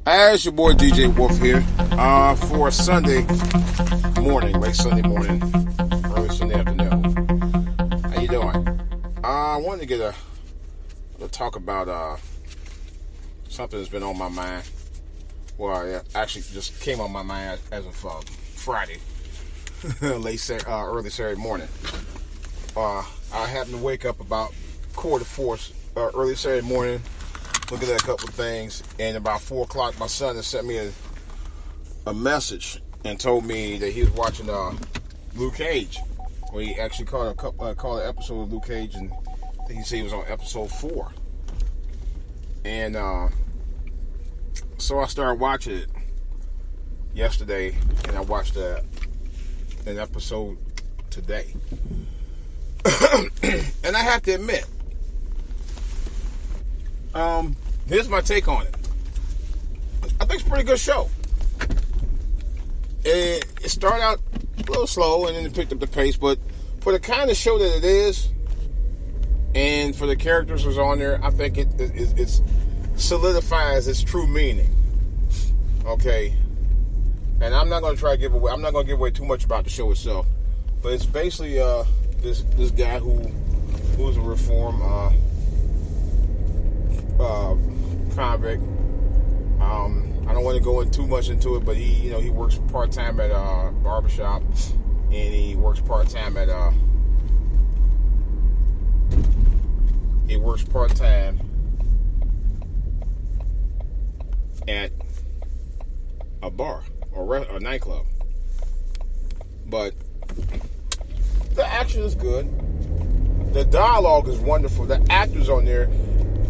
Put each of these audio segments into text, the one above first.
Hey, it's your boy DJ Wolf here for Sunday morning, late Sunday morning, early Sunday afternoon. How you doing? I wanted to get a talk about something that's been on my mind. Well, it actually just came on my mind as of Friday, early Saturday morning. I happened to wake up about 4:15 early Saturday morning, looking at a couple of things, and about 4 o'clock, my son has sent me a message and told me that he was watching Luke Cage. Well, he actually called an episode of Luke Cage, and I think he said he was on episode 4. And so I started watching it yesterday, and I watched an episode today. And I have to admit, here's my take on it. I think it's a pretty good show. It started out a little slow and then it picked up the pace, but for the kind of show that it is, and for the characters that's on there, I think it solidifies its true meaning. Okay, and I'm not going to give away too much about the show itself, but it's basically this guy who's a reform convict. I don't want to go in too much into it, but he works part-time at a barbershop, and he works part-time at a bar or a nightclub. But the action is good. The dialogue is wonderful. The actors on there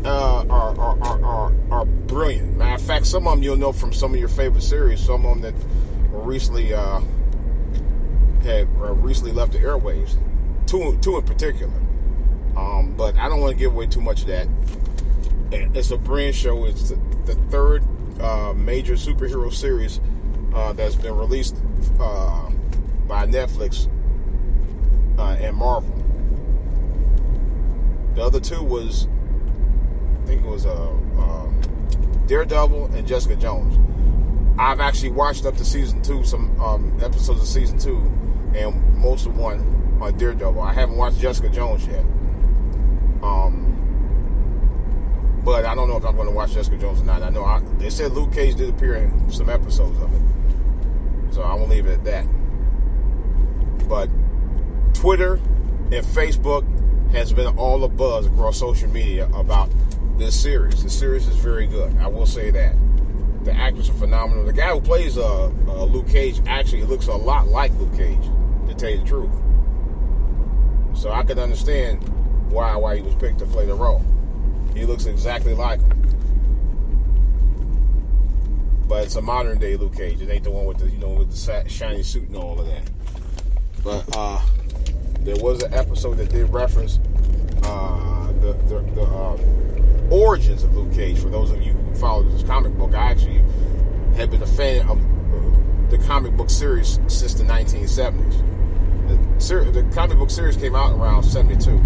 are brilliant. Matter of fact, some of them you'll know from some of your favorite series. Some of them that were recently recently left the airwaves. Two in particular. But I don't want to give away too much of that. It's a brilliant show. It's the third major superhero series that's been released by Netflix and Marvel. The other two was, I think it was Daredevil and Jessica Jones. I've actually watched up to season 2, some episodes of season 2, and most of one on Daredevil. I haven't watched Jessica Jones yet. But I don't know if I'm going to watch Jessica Jones or not. I know they said Luke Cage did appear in some episodes of it. So I won't leave it at that. But Twitter and Facebook has been all the buzz across social media about this series. The series is very good. I will say that. The actors are phenomenal. The guy who plays Luke Cage actually looks a lot like Luke Cage, to tell you the truth. So I can understand why he was picked to play the role. He looks exactly like him. But it's a modern day Luke Cage. It ain't the one with the shiny suit and all of that. But there was an episode that did reference the origins of Luke Cage. For those of you who follow this comic book, I actually have been a fan of the comic book series since the 1970s. The comic book series came out around 72.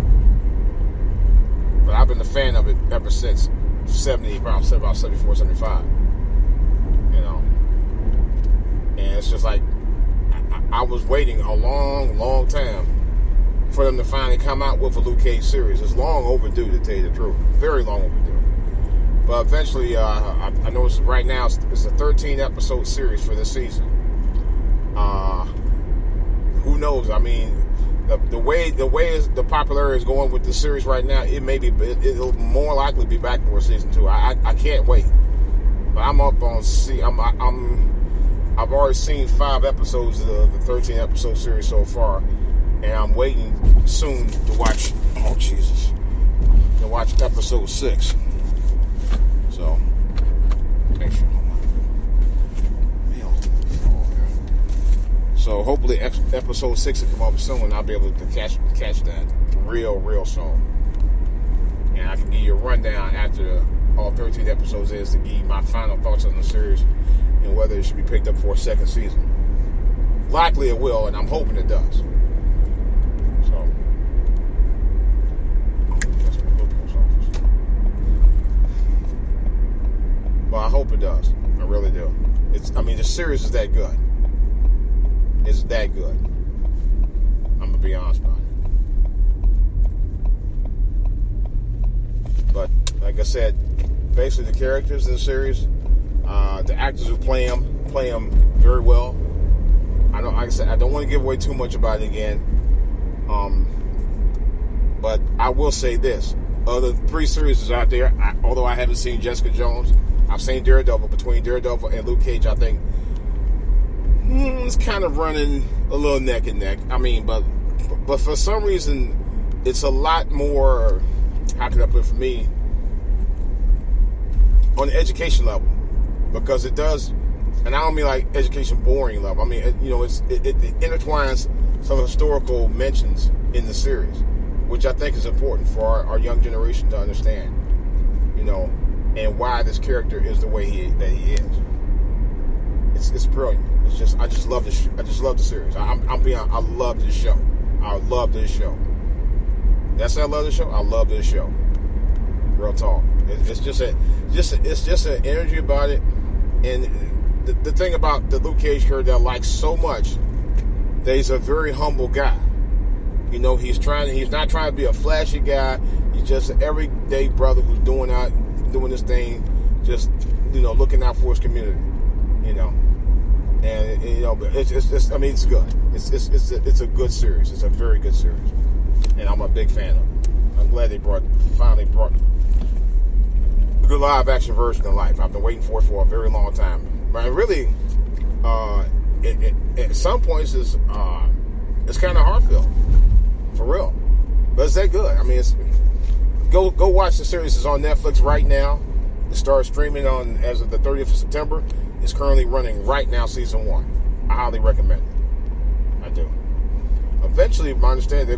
But I've been a fan of it ever since about 74, 75. And it's just like, I was waiting a long, long time for them to finally come out with a Luke Cage series. It's long overdue, to tell you the truth. Very long overdue. But eventually, I know right now it's a 13-episode series for this season. Who knows? I mean, the way the popularity is going with the series right now, it'll more likely be back for season 2. I can't wait. But I'm up on I've already seen 5 episodes of the 13-episode series so far, and I'm waiting soon to watch. Oh Jesus! To watch episode 6. So make sure. So hopefully episode 6 will come up soon, and I'll be able to catch that real soon. And I can give you a rundown after all 13 episodes is to give you my final thoughts on the series and whether it should be picked up for a second season. Likely it will, and I'm hoping it does. So, that's my post office. But I hope it does. I really do. The series is that good. It's that good. I'm gonna be honest about it. But like I said, basically the characters in the series, the actors who play them very well. Like I said, I don't want to give away too much about it again. But I will say this: of the 3 series out there, although I haven't seen Jessica Jones, I've seen Daredevil. Between Daredevil and Luke Cage, I think it's kind of running a little neck and neck. But for some reason, it's a lot more. How can I put it for me? On the education level, because it does, and I don't mean like education boring level. It intertwines some historical mentions in the series, which I think is important for our young generation to understand, and why this character is the way he is. It's brilliant. I just love this. I just love the series. I love this show. I love this show. That's why I love this show. I love this show. Real talk. It's just an energy about it, and the thing about the Luke Cage character that I like so much, that he's a very humble guy. He's not trying to be a flashy guy. He's just an everyday brother who's doing this thing, just looking out for his community. And it's good. It's a good series. It's a very good series, and I'm a big fan of it. I'm glad they finally brought a good live action version of life. I've been waiting for it for a very long time. But really, at some points it's kind of heartfelt, for real. But it's that good. Go watch the series. It's on Netflix right now. It started streaming as of the 30th of September. It's currently running right now, season 1. I highly recommend it. I do. Eventually, my understanding, there's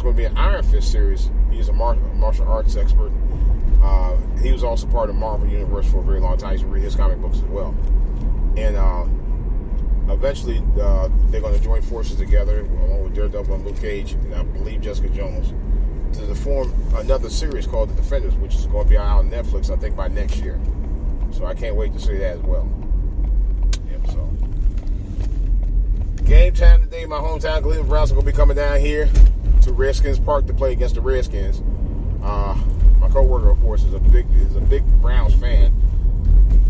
going to be an Iron Fist series. He's a martial arts expert. He was also part of the Marvel Universe for a very long time. You can read his comic books as well. And eventually, they're going to join forces together, along with Daredevil and Luke Cage, and I believe Jessica Jones, to form another series called The Defenders, which is going to be out on Netflix, I think, by next year. So I can't wait to see that as well. So game time today. My hometown Cleveland Browns are going to be coming down here to Redskins Park to play against the Redskins. My co-worker, of course, is a big Browns fan.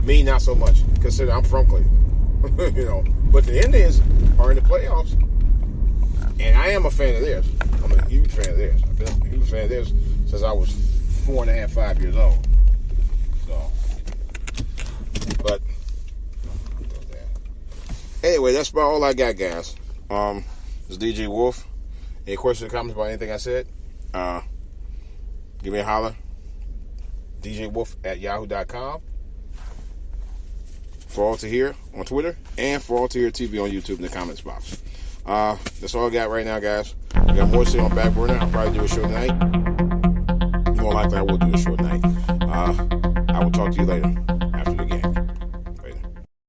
Me, not so much, considering I'm from Cleveland. But the Indians are in the playoffs, and I am a fan of theirs. I'm a huge fan of theirs. I've been a huge fan of theirs since I was 4.5, 5 years old. So, but anyway, that's about all I got, guys. It's DJ Wolf. Any questions or comments about anything I said? Give me a holler. DJWolf@yahoo.com. For all to hear on Twitter, and for all to hear TV on YouTube in the comments box. That's all I got right now, guys. I got more to say on back burner. I'll probably do a show tonight. More likely I will do a show tonight. I will talk to you later.